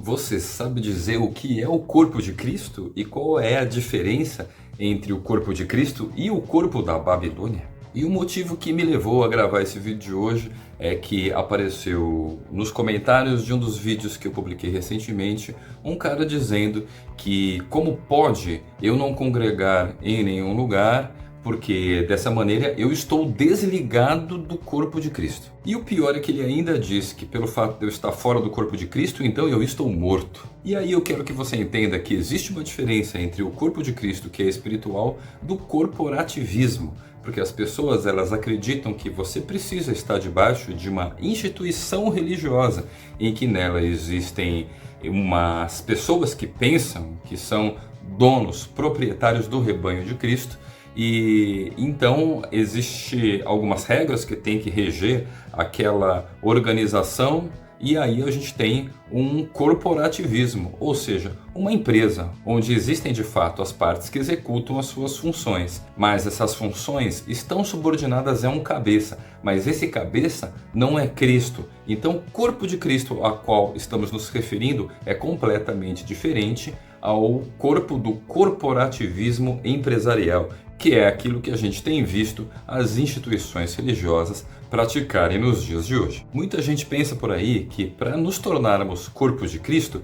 Você sabe dizer o que é o corpo de Cristo e qual é a diferença entre o corpo de Cristo e o corpo da Babilônia? E o motivo que me levou a gravar esse vídeo de hoje é que apareceu nos comentários de um dos vídeos que eu publiquei recentemente um cara dizendo que como pode eu não congregar em nenhum lugar porque dessa maneira eu estou desligado do corpo de Cristo. E o pior é que ele ainda diz que pelo fato de eu estar fora do corpo de Cristo, então eu estou morto. E aí eu quero que você entenda que existe uma diferença entre o corpo de Cristo, que é espiritual, do corporativismo. Porque as pessoas elas acreditam que você precisa estar debaixo de uma instituição religiosa, em que nela existem umas pessoas que pensam que são donos, proprietários do rebanho de Cristo, e então existe algumas regras que tem que reger aquela organização, e aí a gente tem um corporativismo, ou seja, uma empresa onde existem de fato as partes que executam as suas funções, mas essas funções estão subordinadas a um cabeça, mas esse cabeça não é Cristo. Então o corpo de Cristo a qual estamos nos referindo é completamente diferente ao corpo do corporativismo empresarial, que é aquilo que a gente tem visto as instituições religiosas praticarem nos dias de hoje. Muita gente pensa por aí que para nos tornarmos corpo de Cristo,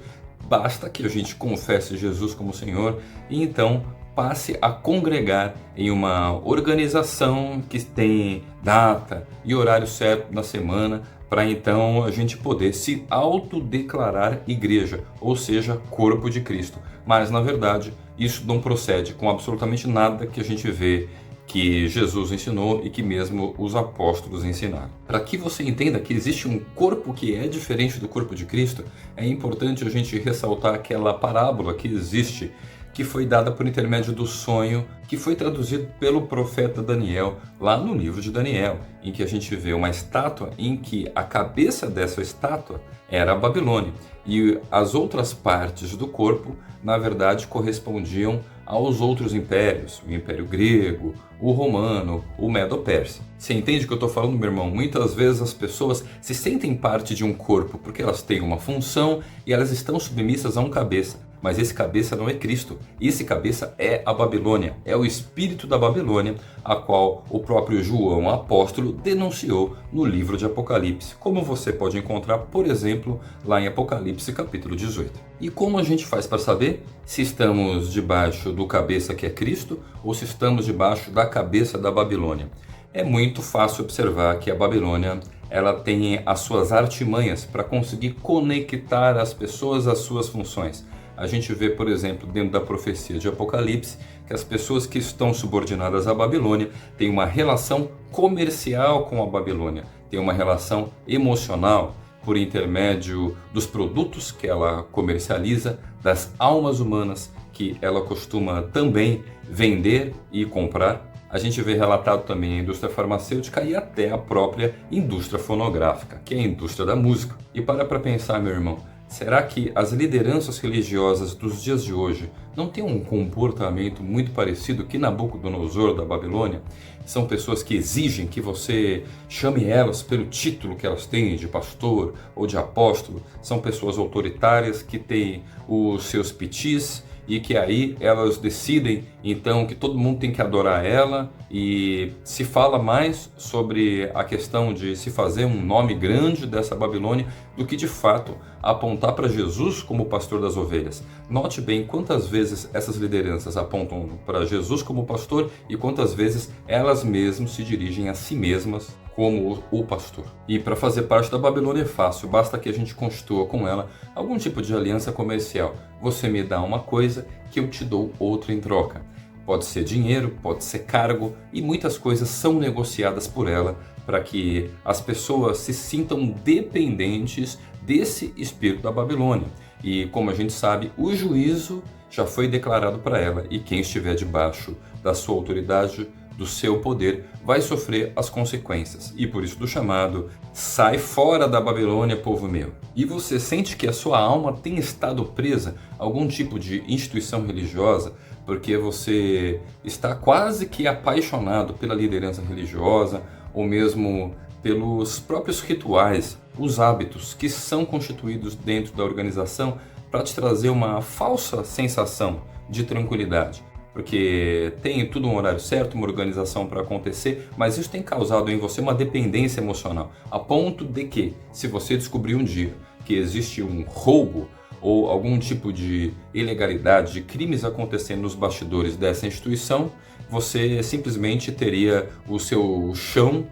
basta que a gente confesse Jesus como Senhor e então passe a congregar em uma organização que tem data e horário certo na semana, para então a gente poder se autodeclarar igreja, ou seja, corpo de Cristo. Mas na verdade isso não procede com absolutamente nada que a gente vê que Jesus ensinou e que mesmo os apóstolos ensinaram. Para que você entenda que existe um corpo que é diferente do corpo de Cristo, é importante a gente ressaltar aquela parábola que existe, que foi dada por intermédio do sonho, que foi traduzido pelo profeta Daniel, lá no livro de Daniel, em que a gente vê uma estátua em que a cabeça dessa estátua era a Babilônia, e as outras partes do corpo, na verdade, correspondiam aos outros impérios, o Império Grego, o Romano, o Medo-Persa. Você entende o que eu estou falando, meu irmão? Muitas vezes as pessoas se sentem parte de um corpo porque elas têm uma função e elas estão submissas a um cabeça. Mas esse cabeça não é Cristo. Esse cabeça é a Babilônia. É o espírito da Babilônia, a qual o próprio João apóstolo denunciou no livro de Apocalipse. Como você pode encontrar, por exemplo, lá em Apocalipse capítulo 18. E como a gente faz para saber se estamos debaixo do cabeça que é Cristo ou se estamos debaixo da cabeça da Babilônia? É muito fácil observar que a Babilônia ela tem as suas artimanhas para conseguir conectar as pessoas às suas funções. A gente vê, por exemplo, dentro da profecia de Apocalipse, que as pessoas que estão subordinadas à Babilônia têm uma relação comercial com a Babilônia, têm uma relação emocional por intermédio dos produtos que ela comercializa, das almas humanas que ela costuma também vender e comprar. A gente vê relatado também a indústria farmacêutica e até a própria indústria fonográfica, que é a indústria da música. E para pensar, meu irmão, será que as lideranças religiosas dos dias de hoje não têm um comportamento muito parecido que Nabucodonosor da Babilônia? São pessoas que exigem que você chame elas pelo título que elas têm de pastor ou de apóstolo. São pessoas autoritárias que têm os seus pitis e que aí elas decidem então que todo mundo tem que adorar ela, e se fala mais sobre a questão de se fazer um nome grande dessa Babilônia do que de fato apontar para Jesus como pastor das ovelhas. Note bem quantas vezes essas lideranças apontam para Jesus como pastor e quantas vezes elas mesmas se dirigem a si mesmas como o pastor. E para fazer parte da Babilônia é fácil, basta que a gente constitua com ela algum tipo de aliança comercial. Você me dá uma coisa que eu te dou outra em troca. Pode ser dinheiro, pode ser cargo, e muitas coisas são negociadas por ela para que as pessoas se sintam dependentes desse espírito da Babilônia. E como a gente sabe, o juízo já foi declarado para ela, e quem estiver debaixo da sua autoridade, do seu poder, vai sofrer as consequências. E por isso do chamado, sai fora da Babilônia, povo meu. E você sente que a sua alma tem estado presa a algum tipo de instituição religiosa, porque você está quase que apaixonado pela liderança religiosa, ou mesmo pelos próprios rituais os hábitos que são constituídos dentro da organização para te trazer uma falsa sensação de tranquilidade. Porque tem tudo um horário certo, uma organização para acontecer, mas isso tem causado em você uma dependência emocional, a ponto de que, se você descobrir um dia que existe um roubo ou algum tipo de ilegalidade, de crimes acontecendo nos bastidores dessa instituição, você simplesmente teria o seu chão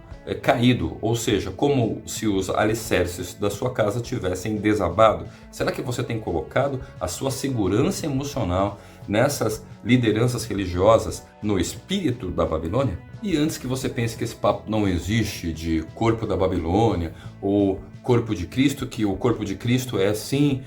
caído, ou seja, como se os alicerces da sua casa tivessem desabado. Será que você tem colocado a sua segurança emocional nessas lideranças religiosas no espírito da Babilônia? E antes que você pense que esse papo não existe de corpo da Babilônia ou corpo de Cristo, que o corpo de Cristo é sim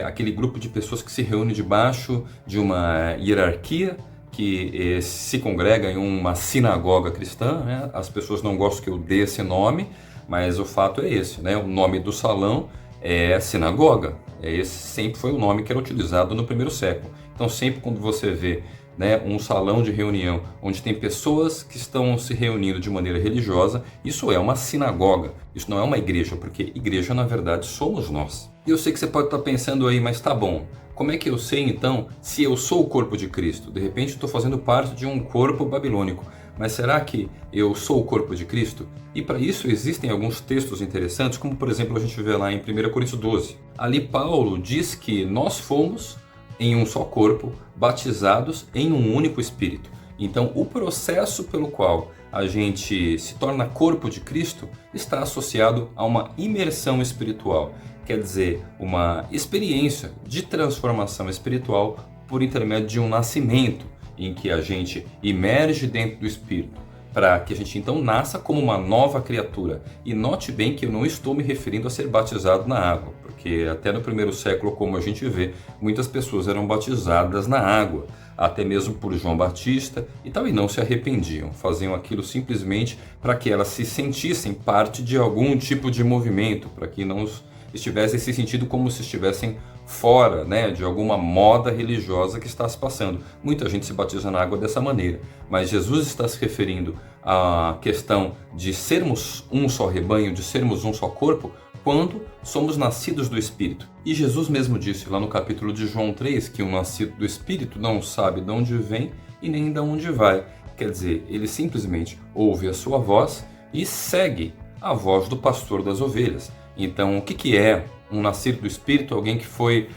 aquele grupo de pessoas que se reúne debaixo de uma hierarquia, que se congrega em uma sinagoga cristã, né? As pessoas não gostam que eu dê esse nome, mas o fato é esse, né? O nome do salão é sinagoga. Esse sempre foi o nome que era utilizado no primeiro século. Então sempre quando você vê, né, um salão de reunião onde tem pessoas que estão se reunindo de maneira religiosa, isso é uma sinagoga, isso não é uma igreja, porque igreja na verdade somos nós. E eu sei que você pode estar pensando aí, mas tá bom, como é que eu sei então se eu sou o corpo de Cristo? De repente estou fazendo parte de um corpo babilônico, mas será que eu sou o corpo de Cristo? E para isso existem alguns textos interessantes, como por exemplo a gente vê lá em 1 Coríntios 12. Ali Paulo diz que nós fomos em um só corpo, batizados em um único Espírito. Então o processo pelo qual a gente se torna corpo de Cristo está associado a uma imersão espiritual. Quer dizer, uma experiência de transformação espiritual por intermédio de um nascimento, em que a gente emerge dentro do Espírito, para que a gente então nasça como uma nova criatura. E note bem que eu não estou me referindo a ser batizado na água, porque até no primeiro século, como a gente vê, muitas pessoas eram batizadas na água, até mesmo por João Batista e tal, e não se arrependiam, faziam aquilo simplesmente para que elas se sentissem parte de algum tipo de movimento, para que não estivessem se sentindo como se estivessem fora, né, de alguma moda religiosa que está se passando. Muita gente se batiza na água dessa maneira, mas Jesus está se referindo à questão de sermos um só rebanho, de sermos um só corpo, quando somos nascidos do Espírito. E Jesus mesmo disse lá no capítulo de João 3 que um nascido do Espírito não sabe de onde vem e nem de onde vai. Quer dizer, ele simplesmente ouve a sua voz e segue a voz do pastor das ovelhas. Então, o que é um nascido do Espírito? Alguém que foi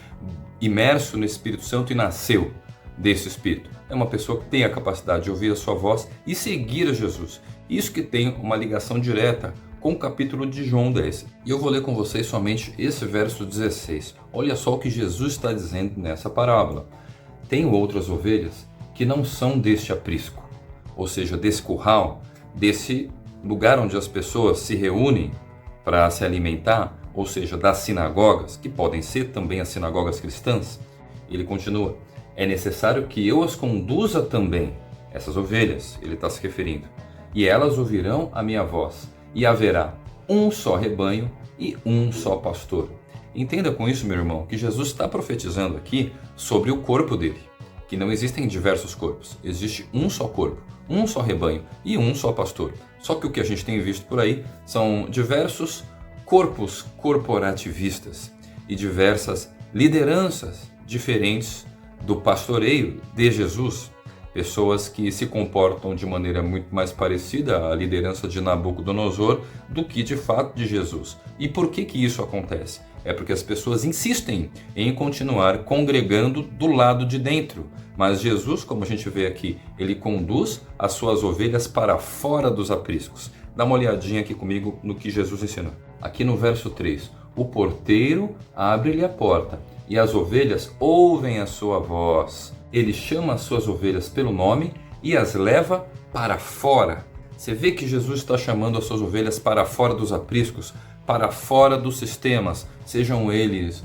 imerso no Espírito Santo e nasceu desse Espírito. É uma pessoa que tem a capacidade de ouvir a sua voz e seguir a Jesus. Isso que tem uma ligação direta com o capítulo de João 10. E eu vou ler com vocês somente esse verso 16. Olha só o que Jesus está dizendo nessa parábola. Tenho outras ovelhas que não são deste aprisco, ou seja, desse curral, desse lugar onde as pessoas se reúnem para se alimentar, ou seja, das sinagogas, que podem ser também as sinagogas cristãs. Ele continua, é necessário que eu as conduza também, essas ovelhas, ele está se referindo, e elas ouvirão a minha voz, e haverá um só rebanho e um só pastor. Entenda com isso, meu irmão, que Jesus está profetizando aqui sobre o corpo dele, que não existem diversos corpos, existe um só corpo, um só rebanho e um só pastor. Só que o que a gente tem visto por aí são diversos corpos corporativistas e diversas lideranças diferentes do pastoreio de Jesus. Pessoas que se comportam de maneira muito mais parecida à liderança de Nabucodonosor do que de fato de Jesus. E por que isso acontece? É porque as pessoas insistem em continuar congregando do lado de dentro. Mas Jesus, como a gente vê aqui, ele conduz as suas ovelhas para fora dos apriscos. Dá uma olhadinha aqui comigo no que Jesus ensinou. Aqui no verso 3, o porteiro abre-lhe a porta e as ovelhas ouvem a sua voz. Ele chama as suas ovelhas pelo nome e as leva para fora. Você vê que Jesus está chamando as suas ovelhas para fora dos apriscos, para fora dos sistemas, sejam eles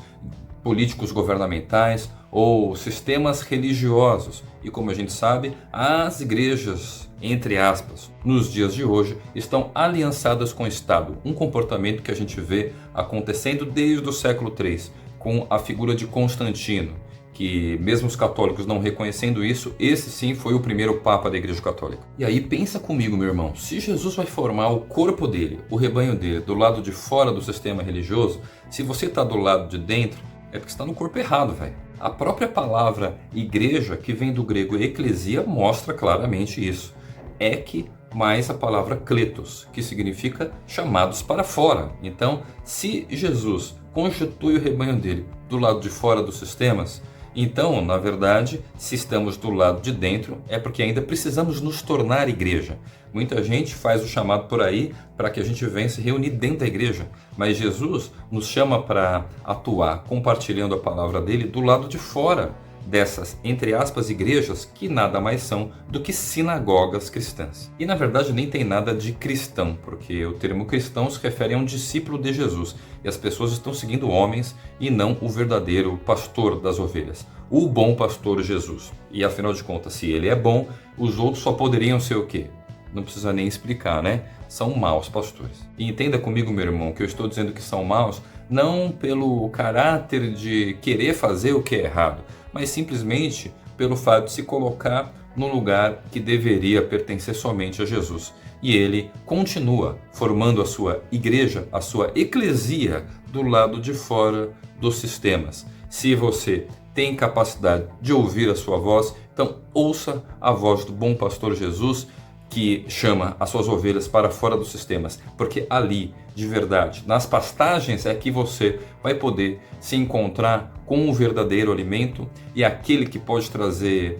políticos governamentais ou sistemas religiosos. E como a gente sabe, as igrejas, entre aspas, nos dias de hoje, estão aliançadas com o Estado. Um comportamento que a gente vê acontecendo desde o século III, com a figura de Constantino, que mesmo os católicos não reconhecendo isso, esse sim foi o primeiro Papa da Igreja Católica. E aí pensa comigo, meu irmão, se Jesus vai formar o corpo dele, o rebanho dele, do lado de fora do sistema religioso, se você está do lado de dentro, é porque você está no corpo errado, velho. A própria palavra igreja, que vem do grego eclesia, mostra claramente isso. Ek mais a palavra kletos, que significa chamados para fora. Então, se Jesus constitui o rebanho dele do lado de fora dos sistemas, então, na verdade, se estamos do lado de dentro, é porque ainda precisamos nos tornar igreja. Muita gente faz o chamado por aí para que a gente venha se reunir dentro da igreja, mas Jesus nos chama para atuar compartilhando a palavra dele do lado de fora dessas, entre aspas, igrejas que nada mais são do que sinagogas cristãs. E na verdade nem tem nada de cristão, porque o termo cristão se refere a um discípulo de Jesus, e as pessoas estão seguindo homens e não o verdadeiro pastor das ovelhas, o bom pastor Jesus. E afinal de contas, se ele é bom, os outros só poderiam ser o quê? Não precisa nem explicar, né? São maus pastores. E entenda comigo, meu irmão, que eu estou dizendo que são maus não pelo caráter de querer fazer o que é errado, mas simplesmente pelo fato de se colocar no lugar que deveria pertencer somente a Jesus. E ele continua formando a sua igreja, a sua eclesia, do lado de fora dos sistemas. Se você tem capacidade de ouvir a sua voz, então ouça a voz do bom pastor Jesus, que chama as suas ovelhas para fora dos sistemas, porque ali, de verdade, nas pastagens é que você vai poder se encontrar com o verdadeiro alimento e aquele que pode trazer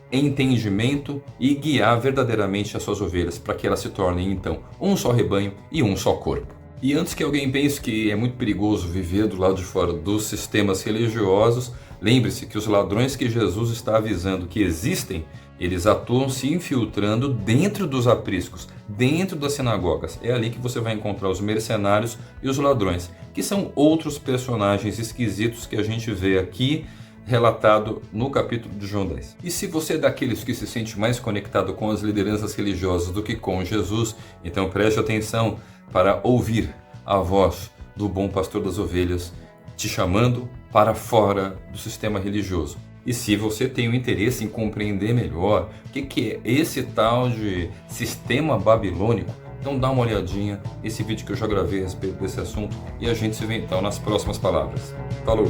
entendimento e guiar verdadeiramente as suas ovelhas para que elas se tornem então um só rebanho e um só corpo. E antes que alguém pense que é muito perigoso viver do lado de fora dos sistemas religiosos, lembre-se que os ladrões que Jesus está avisando que existem, eles atuam se infiltrando dentro dos apriscos, dentro das sinagogas. É ali que você vai encontrar os mercenários e os ladrões, que são outros personagens esquisitos que a gente vê aqui relatado no capítulo de João 10. E se você é daqueles que se sente mais conectado com as lideranças religiosas do que com Jesus, então preste atenção para ouvir a voz do bom pastor das ovelhas te chamando para fora do sistema religioso. E se você tem o interesse em compreender melhor o que é esse tal de sistema babilônico, então dá uma olhadinha nesse vídeo que eu já gravei a respeito desse assunto e a gente se vê então nas próximas palavras. Falou!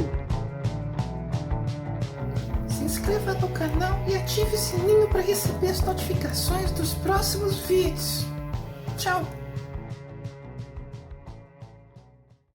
Se inscreva no canal e ative o sininho para receber as notificações dos próximos vídeos. Tchau!